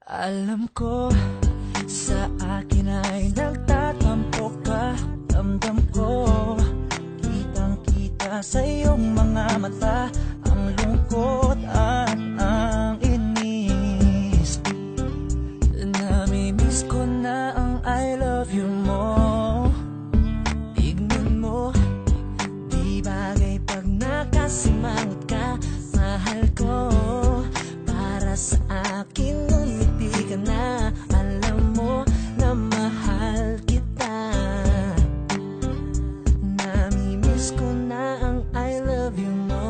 Alam ko, sa akin ay nagtatampo ka. Damdam ko, kitang-kita sa iyong mga mata ang lungkot at ang inis. Namimiss ko na ang I love you mo. Tignan mo, di bagay pag nakasimangot ka. Mahal ko, para sa akin umiti ka na. Alam mo na mahal kita. Namimiss ko na ang I love you mo.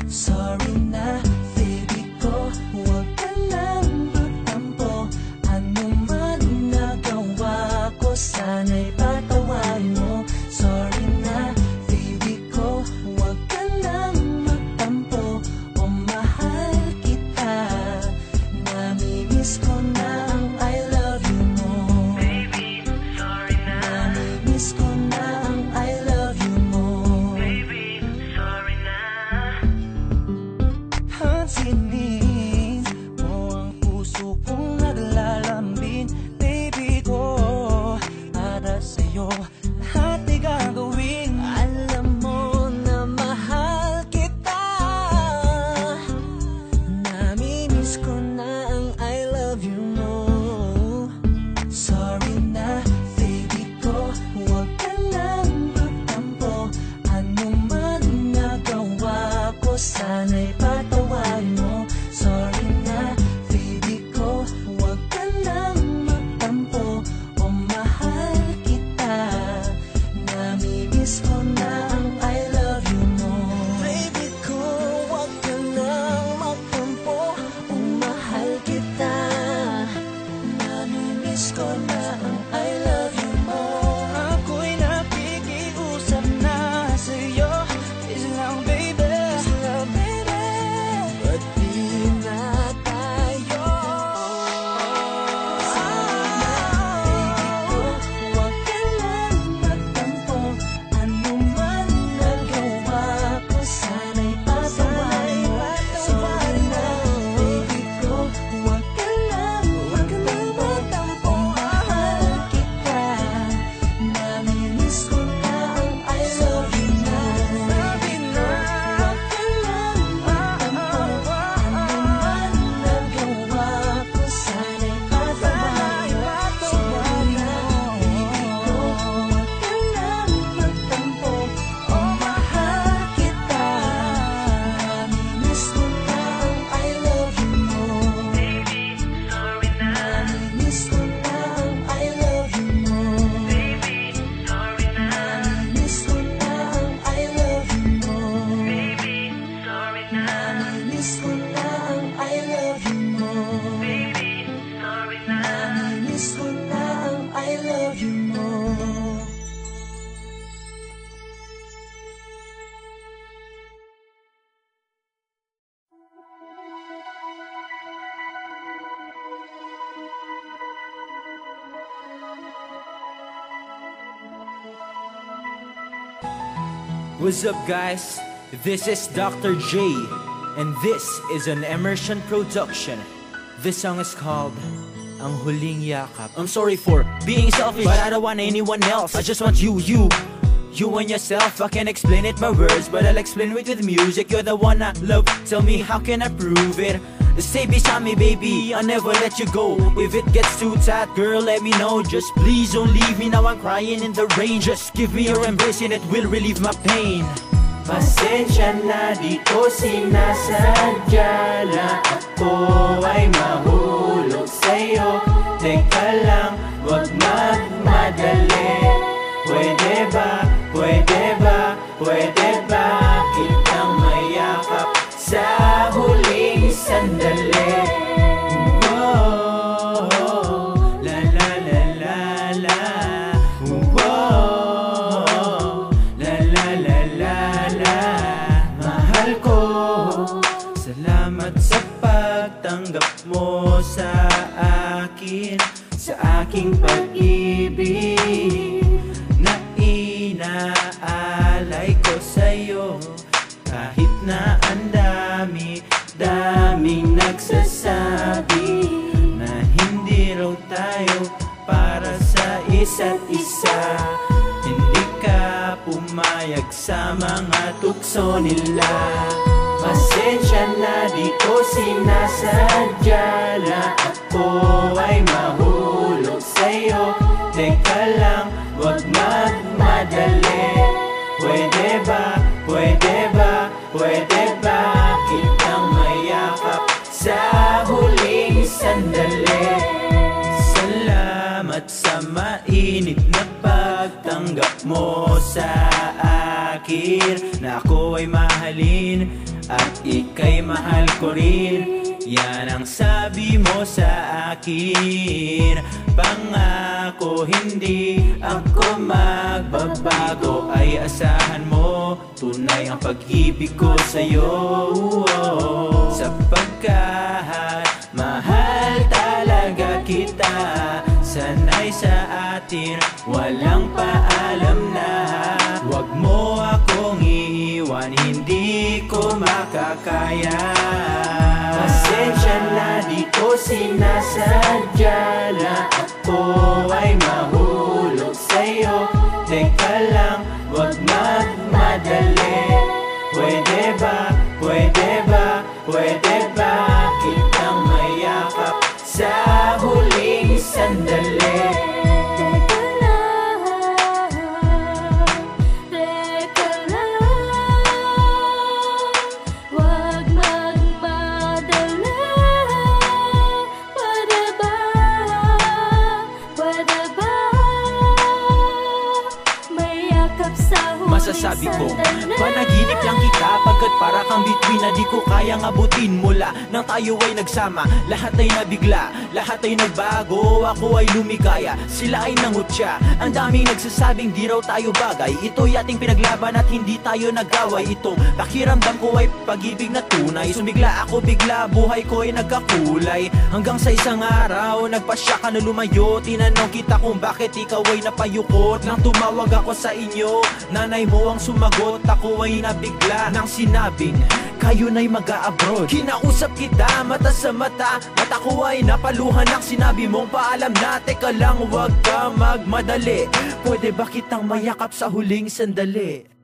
Sorry na, baby ko, huwag ka lang magtampo. Ano man nagawa ko, sana'y patawarin mo. Sorry na, baby ko, huwag ka lang magtampo. O mahal kita. Namimiss ko na ang I love you mo. Baby, sorry na. Namimiss ko na ang I love you mo. Baby, sorry na. Hansinin mo ang puso kong naglalambing. Baby ko, para sa'yo lahat ay gagawin. Alam mo na mahal kita. Namimiss ko na ang I love you mo. Sorry na, baby ko, huwag ka lang magtampo. Ano man nagawa ko, sana'y patawarin mo. Sorry na, baby ko, huwag ka lang magtampo. O mahal kita. Namimiss ko na ang I love you mo. Baby ko, huwag ka lang magtampo. O mahal kita. Namimiss ko na ang I love you mo. Ako'y nakikiusap na sa'yo. Please lang baby, please lang baby. Pati na tayo. Baby ko, huwag ka lang magtampo. Ano man nagawa ko, sana'y patawarin mo. Sorry na, baby ko, huwag ka lang magtampo. O mahal kita. Namimiss ko na ang I love you mo. Sabi na, huwag ka lang magtampo. Ano man nagawa ko, sana'y patawarin mo. Sorry na, baby ko, huwag ka lang magtampo. O mahal kita. Namimiss ko na ang I love you mo. Baby, sorry na. Namimiss ko na ang I love you mo. Baby, sorry na. Namimiss ko na ang I love you mo. Baby, sorry na. Namimiss ko na ang I love you mo. Baby, sorry na. Namimiss ko na ang I love you mo. What's up, guys? This is Dr. J, and this is an immersion production. This song is called Ang Huling Yakap. I'm sorry for being selfish, but I don't want anyone else. I just want you and yourself. I can't explain it by words, but I'll explain it with music. You're the one I love, tell me how can I prove it? Stay beside me, baby, I'll never let you go. If it gets too tight, girl, let me know. Just please don't leave me, now I'm crying in the rain. Just give me your embrace and it will relieve my pain. Pasensya na dito, sinasadya na ako ay mahulog sa'yo. Teka lang, wag magmadali. Pwede ba, pwede ba, pwede ba kitang mayakap sa huling sandali? Whoa, la la la la la. Whoa, la la la la la. Mahal ko, salamat sa pagtanggap mo sa akin, sa aking pag-ibig na inaalay ko sa'yo. Kahit na ang daming nagsasabi pumayag sa mga tukso nila. Pasensya na, di ko sinasadya na ako ay mahulog sa'yo. Teka lang, wag magmadali. Pwede ba, pwede ba, pwede ba kitang mayakap sa huling sandali? Salamat sa mainit na pagtanggap mo sa akin, na ako ay mahalin at ika'y mahal ko rin. Yan ang sabi mo sa akin. Pangako hindi ako magbabago, ay asahan mo tunay ang pag-ibig ko sa'yo. Sapagkat mahal talaga kita, sanay sa atin walang paalam na. Huwag mo akong iiwan, hindi ko makakaya. Pasensya na, di ko sinasadya na ako ay mahulog sa'yo. Teka lang, wag magmadali. Pwede ba, pwede ba, pwede ba kitang mayakap sa huling sandali? Masasabi ko, panaginip lang kita, pagkat para kang bituin na di ko kayang abutin. Mula nang tayo ay nagsama, lahat ay nabigla, lahat ay nagbago, ako ay lumikaya, sila ay nangutya. Ang daming nagsasabing di raw tayo bagay, ito'y ating pinaglaban at hindi tayo nag-away. Itong pakiramdam ko ay pag-ibig na tunay, sumigla ako bigla, buhay ko ay nagkakulay. Hanggang sa isang araw, nagpasya ka na lumayo, tinanong kita kung bakit ikaw ay napayukot. Nang tumawag ako sa inyo, nanay mo ang sumagot, ako ay nabigla nang sinabing kayo na'y mag-a-abroad. Kinausap kita mata sa mata, at ako ay napaluhan ng sinabi mong paalam na. Teka lang, wag ka magmadali. Pwede ba kitang mayakap sa huling sandali?